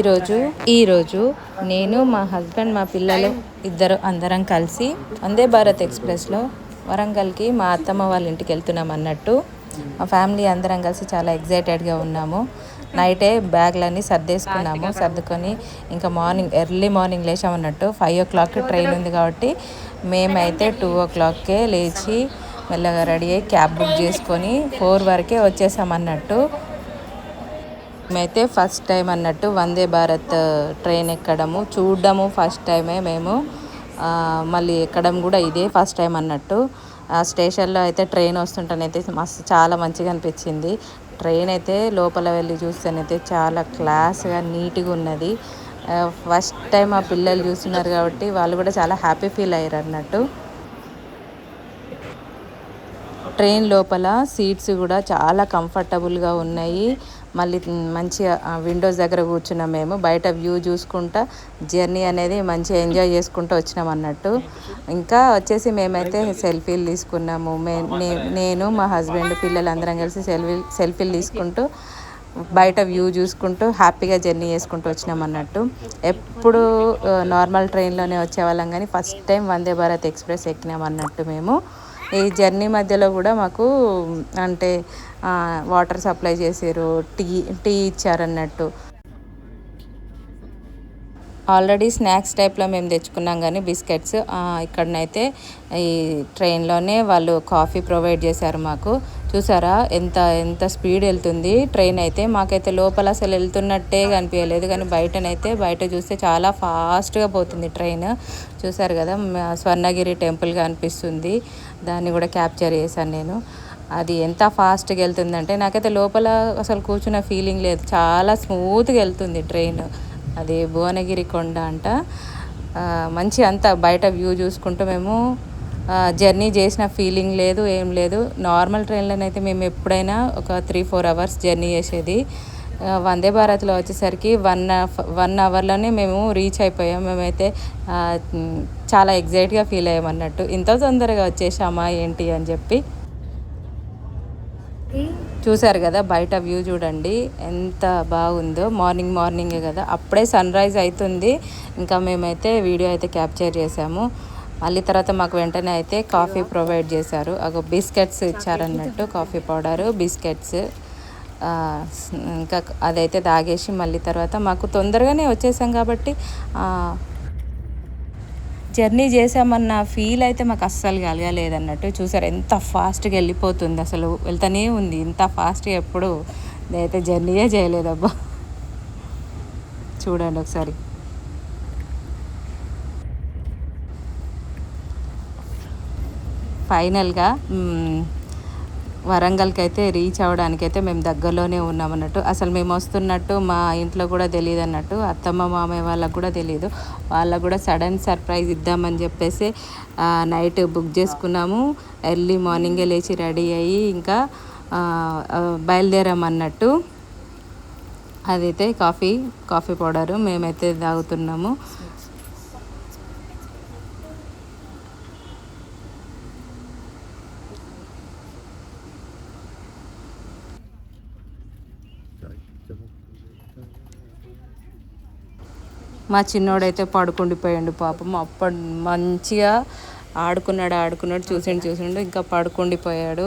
ఈరోజు నేను మా హస్బెండ్ మా పిల్లలు అందరం కలిసి వందే భారత్ ఎక్స్ప్రెస్లో వరంగల్కి మా అత్తమ్మ వాళ్ళ ఇంటికి వెళ్తున్నాం అన్నట్టు. మా ఫ్యామిలీ అందరం కలిసి చాలా ఎగ్జైటెడ్గా ఉన్నాము. నైటే బ్యాగ్లన్నీ సర్దుకొని ఇంకా ఎర్లీ మార్నింగ్ లేచామన్నట్టు. 5 o'clock ట్రైన్ ఉంది కాబట్టి మేమైతే 2 o'clockకే లేచి మెల్లగా రెడీ అయ్యి క్యాబ్ బుక్ చేసుకొని 4 వరకే వచ్చేసామన్నట్టు. మేమైతే ఫస్ట్ టైం అన్నట్టు వందే భారత్ ట్రైన్ ఎక్కడము చూడడము ఫస్ట్ టైమే మేము. మళ్ళీ ఎక్కడం కూడా ఇదే ఫస్ట్ టైం అన్నట్టు. ఆ స్టేషన్లో అయితే ట్రైన్ వస్తుంటేనైతే మస్తు చాలా మంచిగా అనిపించింది. ట్రైన్ అయితే లోపల వెళ్ళి చూస్తేనైతే చాలా క్లాస్గా నీట్గా ఉన్నది. ఫస్ట్ టైం మా పిల్లలు చూస్తున్నారు కాబట్టి వాళ్ళు కూడా చాలా హ్యాపీ ఫీల్ అయ్యారు అన్నట్టు. ట్రైన్ లోపల సీట్స్ కూడా చాలా కంఫర్టబుల్గా ఉన్నాయి. మళ్ళీ మంచిగా విండోస్ దగ్గర కూర్చున్నాం మేము. బయట వ్యూ చూసుకుంటా జర్నీ అనేది మంచిగా ఎంజాయ్ చేసుకుంటూ వచ్చినాం అన్నట్టు. ఇంకా వచ్చేసి మేమైతే సెల్ఫీలు తీసుకున్నాము. నేను మా హస్బెండ్ పిల్లలు అందరం కలిసి సెల్ఫీలు తీసుకుంటూ బయట వ్యూ చూసుకుంటూ హ్యాపీగా జర్నీ చేసుకుంటూ వచ్చినాం అన్నట్టు. ఎప్పుడు నార్మల్ ట్రైన్లోనే వచ్చేవాళ్ళం కానీ first time Vande Bharat express ఎక్కినాం అన్నట్టు మేము. ఈ జర్నీ మధ్యలో కూడా మాకు అంటే వాటర్ సప్లై చేసారు, టీ ఇచ్చారన్నట్టు. ఆల్రెడీ స్నాక్స్ టైప్లో మేము తెచ్చుకున్నాం కానీ బిస్కెట్స్ ఇక్కడనైతే ఈ ట్రైన్లోనే వాళ్ళు కాఫీ ప్రొవైడ్ చేశారు మాకు. చూసారా ఎంత స్పీడ్ వెళ్తుంది ట్రైన్ అయితే. మాకైతే లోపల అసలు వెళ్తున్నట్టే కనిపించలేదు కానీ బయట చూస్తే చాలా ఫాస్ట్గా పోతుంది ట్రైన్. చూసారు కదా, స్వర్ణగిరి టెంపుల్ కనిపిస్తుంది, దాన్ని కూడా క్యాప్చర్ చేశాను నేను. అది ఎంత ఫాస్ట్గా వెళ్తుందంటే నాకైతే లోపల అసలు కూర్చున్న ఫీలింగ్ లేదు, చాలా స్మూత్గా వెళ్తుంది ట్రైన్. అది భువనగిరి కొండ అంట. మంచి అంతా బయట వ్యూ చూసుకుంటూ మేము జర్నీ చేసిన ఫీలింగ్ లేదు, ఏం లేదు. నార్మల్ ట్రైన్లోనైతే మేము ఎప్పుడైనా ఒక 3-4 hours జర్నీ చేసేది. వందే భారత్లో వచ్చేసరికి 1 hourలోనే మేము రీచ్ అయిపోయాం. మేమైతే చాలా ఎగ్జైట్గా ఫీల్ అయ్యామన్నట్టు. ఇంత తొందరగా వచ్చేసామా ఏంటి అని చెప్పి. చూసారు కదా బయట వ్యూ చూడండి ఎంత బాగుందో. మార్నింగే కదా, అప్పుడే సన్ రైజ్ అవుతుంది. ఇంకా మేమైతే వీడియో అయితే క్యాప్చర్ చేసాము. మళ్ళీ తర్వాత మాకు వెంటనే అయితే కాఫీ ప్రొవైడ్ చేశారు. బిస్కెట్స్ ఇచ్చారన్నట్టు, కాఫీ పౌడరు, బిస్కెట్స్. ఇంకా అదైతే తాగేసి మళ్ళీ తర్వాత మాకు తొందరగానే వచ్చేసాం కాబట్టి జర్నీ చేసామన్న ఫీల్ అయితే మాకు అస్సలు కలగలేదన్నట్టు. చూసారు ఎంత ఫాస్ట్గా వెళ్ళిపోతుంది, అసలు వెళ్తూనే ఉంది. ఇంత ఫాస్ట్గా ఎప్పుడు నేనైతే జర్నీయే చేయలేదబ్బా. చూడండి ఒకసారి. ఫైనల్గా వరంగల్కి అయితే రీచ్ అవ్వడానికైతే మేము దగ్గరలోనే ఉన్నామన్నట్టు. అసలు మేము వస్తున్నట్టు మా ఇంట్లో కూడా తెలియదు అన్నట్టు. అత్తమ్మ మామయ్య వాళ్ళకు కూడా తెలియదు. వాళ్ళకు కూడా సడన్ సర్ప్రైజ్ ఇద్దామని చెప్పేసి నైట్ బుక్ చేసుకున్నాము. ఎర్లీ మార్నింగే లేచి రెడీ అయ్యి ఇంకా బయలుదేరామన్నట్టు. అదైతే కాఫీ పౌడరు మేమైతే తాగుతున్నాము. మా చిన్నోడైతే పడుకుండిపోయాడు పాపం. అప్పుడు మంచిగా ఆడుకున్నాడు, చూసిండు ఇంకా పడుకుండిపోయాడు.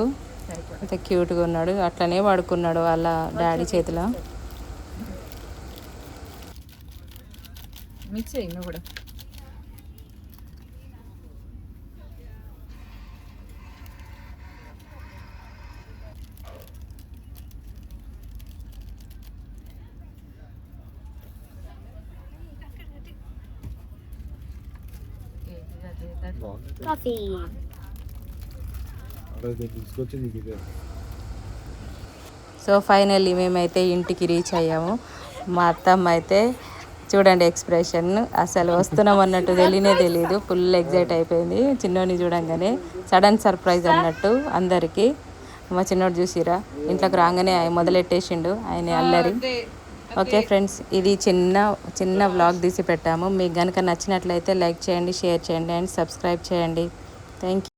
అంత క్యూట్గా ఉన్నాడు, అట్లనే పడుకున్నాడు వాళ్ళ డాడీ చేతిలో. మిక్స్ అయ్యి కూడా కాఫీ. సో ఫైనల్లీ మేమైతే ఇంటికి రీచ్ అయ్యాము. మా అత్తమ్మ అయితే చూడండి ఎక్స్ప్రెషన్, అసలు వస్తున్నాం అన్నట్టు తెలియదు. ఫుల్ ఎగ్జైట్ అయిపోయింది చిన్నోని చూడంగానే. సడన్ సర్ప్రైజ్ అన్నట్టు అందరికీ. మా చిన్నోడు చూసిరా, ఇంట్లోకి రాగానే మొదలెట్టేసిండు ఆయన అల్లరి. ఓకే ఫ్రెండ్స్, ఇది చిన్న వ్లాగ్ తీసి పెట్టాము. మీకు కనుక నచ్చినట్లయితే లైక్ చేయండి, షేర్ చేయండి అండ్ సబ్స్క్రైబ్ చేయండి. Thank you.